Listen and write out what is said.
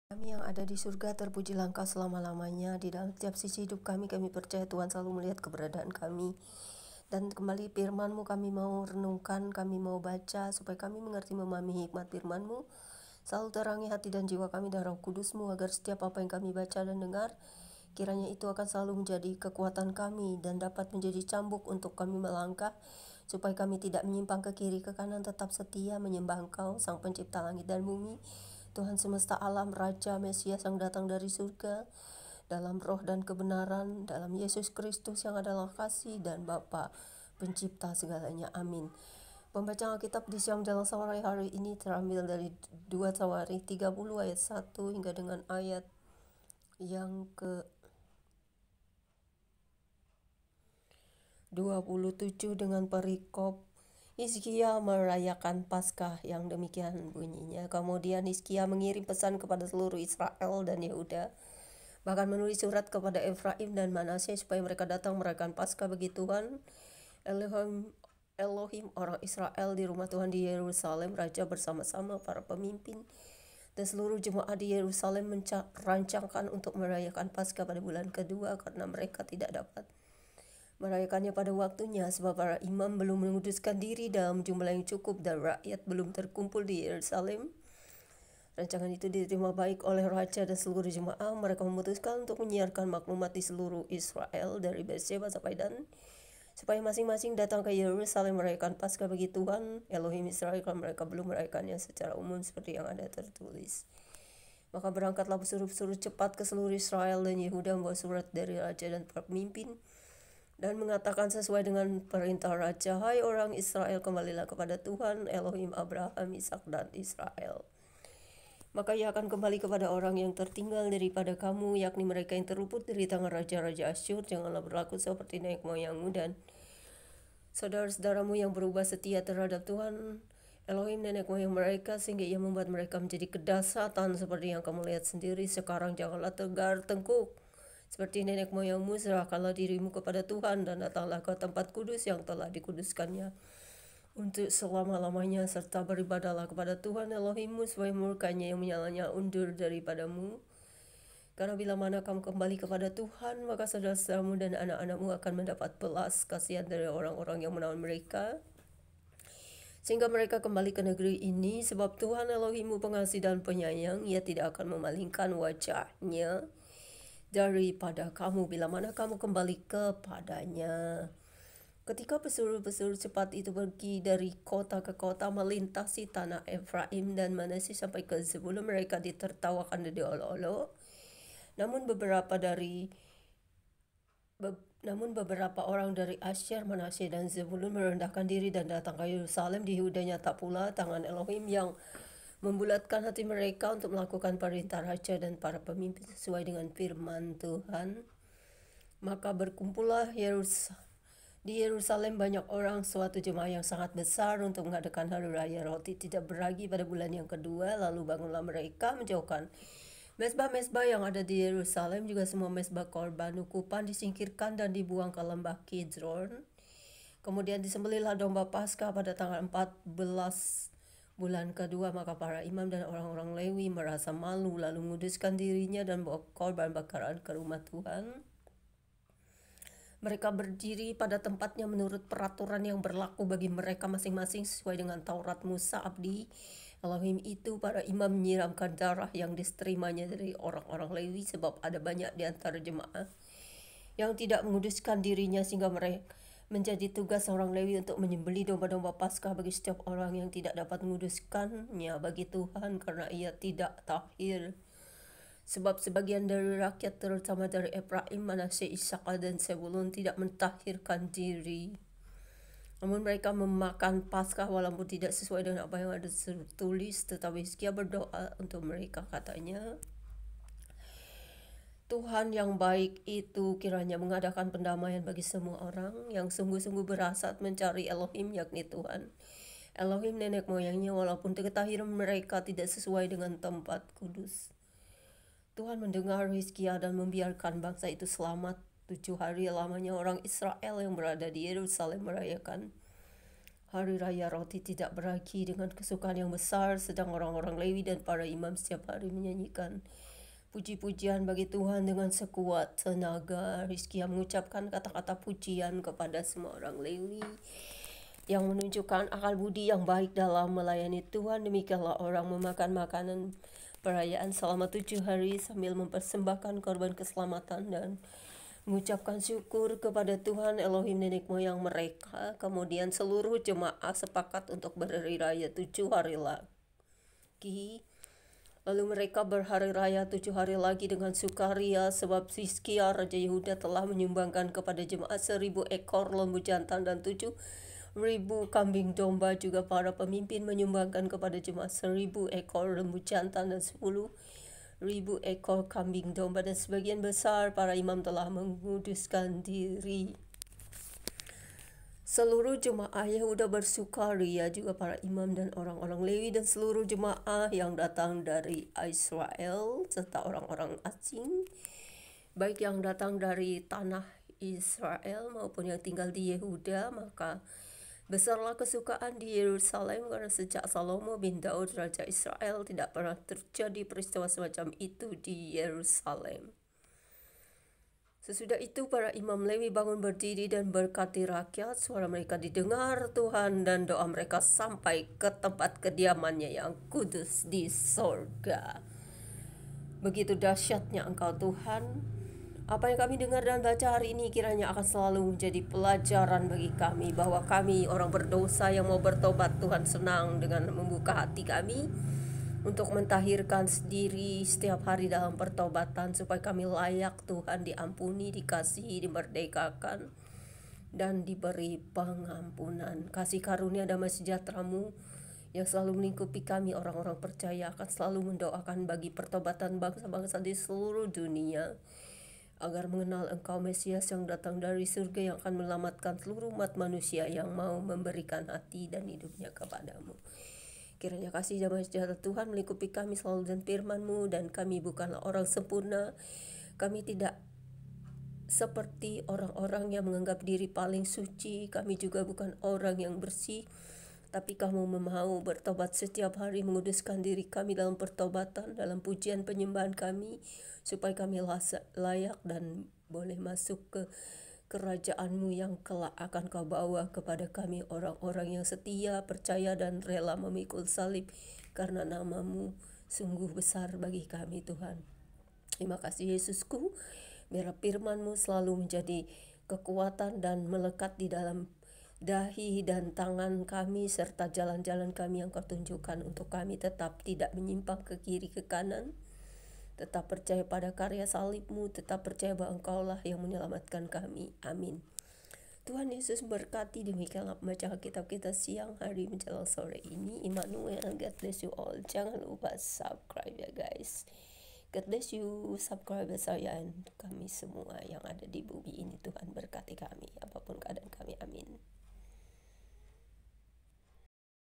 Kami yang ada di surga, terpujilah Engkau selama-lamanya. Di dalam setiap sisi hidup kami percaya Tuhan selalu melihat keberadaan kami. Dan kembali firman-Mu kami mau renungkan, kami mau baca, supaya kami mengerti memahami hikmat firman-Mu. Selalu terangi hati dan jiwa kami dan Roh Kudus-Mu, agar setiap apa yang kami baca dan dengar, kiranya itu akan selalu menjadi kekuatan kami dan dapat menjadi cambuk untuk kami melangkah, supaya kami tidak menyimpang ke kiri ke kanan, tetap setia menyembah Engkau, Sang Pencipta langit dan bumi, Tuhan semesta alam, Raja Mesias yang datang dari surga, dalam roh dan kebenaran, dalam Yesus Kristus yang adalah kasih dan Bapa Pencipta segalanya. Amin. Pembacaan Alkitab di siang dalam sore hari ini terambil dari 2 Samuel 30 ayat 1 hingga dengan ayat yang ke 27 dengan perikop Hizkia merayakan Paskah yang demikian bunyinya. Kemudian Hizkia mengirim pesan kepada seluruh Israel dan Yehuda, bahkan menulis surat kepada Efraim dan Manasye supaya mereka datang merayakan Paskah bagi Tuhan Elohim orang Israel di rumah Tuhan di Yerusalem. Raja bersama-sama para pemimpin dan seluruh jemaat di Yerusalem merancangkan untuk merayakan Paskah pada bulan kedua, karena mereka tidak dapat merayakannya pada waktunya sebab para imam belum menguduskan diri dalam jumlah yang cukup dan rakyat belum terkumpul di Yerusalem. Rancangan itu diterima baik oleh raja dan seluruh jemaah. Mereka memutuskan untuk menyiarkan maklumat di seluruh Israel dari Beersheba sampai Dan, supaya masing-masing datang ke Yerusalem merayakan Paskah bagi Tuhan Elohim Israel, kalau mereka belum merayakannya secara umum seperti yang ada tertulis. Maka berangkatlah pesuruh-pesuruh cepat ke seluruh Israel dan Yehuda membawa surat dari raja dan para pemimpin, dan mengatakan sesuai dengan perintah raja, hai orang Israel, kembalilah kepada Tuhan Elohim Abraham, Ishak dan Israel. Maka ia akan kembali kepada orang yang tertinggal daripada kamu, yakni mereka yang terluput dari tangan raja-raja Asyur. Janganlah berlaku seperti nenek moyangmu dan saudara-saudaramu yang berubah setia terhadap Tuhan Elohim nenek moyang mereka, sehingga ia membuat mereka menjadi kedasatan seperti yang kamu lihat sendiri sekarang. Janganlah tegar tengkuk seperti nenek moyangmu. Serahkanlah dirimu kepada Tuhan dan datanglah ke tempat kudus yang telah dikuduskannya untuk selama-lamanya, serta beribadahlah kepada Tuhan Elohimmu, supaya murkanya yang menyalanya undur daripadamu. Karena bila mana kamu kembali kepada Tuhan, maka saudara-saudaramu dan anak-anakmu akan mendapat belas kasihan dari orang-orang yang menawan mereka, sehingga mereka kembali ke negeri ini. Sebab Tuhan Elohimmu pengasih dan penyayang, ia tidak akan memalingkan wajahnya daripada kamu bila mana kamu kembali kepadanya. Ketika pesuruh-pesuruh cepat itu pergi dari kota ke kota, melintasi tanah Efraim dan Manasye sampai ke Zebulun, mereka ditertawakan dan diolok-olok. Namun beberapa orang dari Asyir, Manasye dan Zebulun merendahkan diri dan datang ke Yerusalem. Di Yudanya tak pula tangan Elohim yang membulatkan hati mereka untuk melakukan perintah raja dan para pemimpin sesuai dengan firman Tuhan. Maka berkumpullah di Yerusalem banyak orang, suatu jemaah yang sangat besar, untuk mengadakan hari raya roti tidak beragi pada bulan yang kedua. Lalu bangunlah mereka menjauhkan mesbah-mesbah yang ada di Yerusalem, juga semua mesbah korban ukupan disingkirkan dan dibuang ke lembah Kidron. Kemudian disembelihlah domba Paskah pada tanggal 14 bulan kedua. Maka para imam dan orang-orang Lewi merasa malu, lalu menguduskan dirinya dan bawa korban bakaran ke rumah Tuhan. Mereka berdiri pada tempatnya menurut peraturan yang berlaku bagi mereka masing-masing sesuai dengan Taurat Musa abdi Elohim itu. Para imam menyiramkan darah yang diterimanya dari orang-orang Lewi, sebab ada banyak di antara jemaah yang tidak menguduskan dirinya, sehingga mereka menjadi tugas orang Lewi untuk menyembelih domba-domba Paskah bagi setiap orang yang tidak dapat menguduskannya bagi Tuhan, karena ia tidak tahir. Sebab sebagian dari rakyat, terutama dari Efraim, Manasye, Ishak dan Zebulun, tidak mentahirkan diri. Namun mereka memakan Paskah walaupun tidak sesuai dengan apa yang ada tertulis. Tetapi Hizkia berdoa untuk mereka, katanya, Tuhan yang baik itu kiranya mengadakan pendamaian bagi semua orang yang sungguh-sungguh berhasrat mencari Elohim, yakni Tuhan Elohim nenek moyangnya, walaupun ketahiran mereka tidak sesuai dengan tempat kudus. Tuhan mendengar Hizkia dan membiarkan bangsa itu selamat. 7 hari lamanya orang Israel yang berada di Yerusalem merayakan Hari Raya Roti Tidak Beragi dengan kesukaan yang besar, sedang orang-orang Lewi dan para imam setiap hari menyanyikan puji-pujian bagi Tuhan dengan sekuat tenaga. Hizkia mengucapkan kata-kata pujian kepada semua orang Lewi yang menunjukkan akal budi yang baik dalam melayani Tuhan. Demikianlah orang memakan makanan perayaan selama 7 hari sambil mempersembahkan korban keselamatan dan mengucapkan syukur kepada Tuhan Elohim nenek moyang mereka. Kemudian seluruh jemaah sepakat untuk berhari raya 7 hari lagi. Lalu mereka berhari raya 7 hari lagi dengan sukaria, sebab Hizkia Raja Yehuda telah menyumbangkan kepada jemaah 1.000 ekor lembu jantan dan 7.000 kambing domba. Juga para pemimpin menyumbangkan kepada jemaah 1.000 ekor lembu jantan dan 10.000 ekor kambing domba, dan sebagian besar para imam telah menguduskan diri. Seluruh jemaah Yehuda bersukaria, juga para imam dan orang-orang Lewi dan seluruh jemaah yang datang dari Israel serta orang-orang asing, baik yang datang dari tanah Israel maupun yang tinggal di Yehuda. Maka besarlah kesukaan di Yerusalem, karena sejak Salomo bin Daud Raja Israel tidak pernah terjadi peristiwa semacam itu di Yerusalem. Sesudah itu para imam Lewi bangun berdiri dan berkati rakyat. Suara mereka didengar Tuhan dan doa mereka sampai ke tempat kediamannya yang kudus di sorga. Begitu dahsyatnya Engkau Tuhan. Apa yang kami dengar dan baca hari ini kiranya akan selalu menjadi pelajaran bagi kami, bahwa kami orang berdosa yang mau bertobat, Tuhan senang dengan membuka hati kami untuk mentahirkan diri setiap hari dalam pertobatan, supaya kami layak Tuhan diampuni, dikasihi, dimerdekakan, dan diberi pengampunan. Kasih karunia damai sejahtera-Mu yang selalu melingkupi kami orang-orang percaya akan selalu mendoakan bagi pertobatan bangsa-bangsa di seluruh dunia, agar mengenal Engkau Mesias yang datang dari surga, yang akan menyelamatkan seluruh umat manusia yang mau memberikan hati dan hidupnya kepadamu. Kiranya kasih damai sejahtera Tuhan melingkupi kami selalu dan firman-Mu, dan kami bukanlah orang sempurna. Kami tidak seperti orang-orang yang menganggap diri paling suci. Kami juga bukan orang yang bersih, tapi Kamu mau bertobat setiap hari, menguduskan diri kami dalam pertobatan, dalam pujian penyembahan kami, supaya kami layak dan boleh masuk ke kerajaan-Mu yang kelak akan Kau bawa kepada kami, orang-orang yang setia, percaya, dan rela memikul salib karena nama-Mu sungguh besar bagi kami Tuhan. Terima kasih Yesusku, biar firman-Mu selalu menjadi kekuatan dan melekat di dalam dahi dan tangan kami, serta jalan-jalan kami yang Kau tunjukkan untuk kami tetap tidak menyimpang ke kiri ke kanan, tetap percaya pada karya salib-Mu, tetap percaya bahwa Engkau-lah yang menyelamatkan kami. Amin. Tuhan Yesus berkati. Demikianlah pembacaan Alkitab kita siang hari menjelang sore ini. Immanuel, God bless you all. Jangan lupa subscribe ya guys. God bless you, subscribe saya dan kami semua yang ada di bumi ini. Tuhan berkati kami apapun keadaan kami. Amin.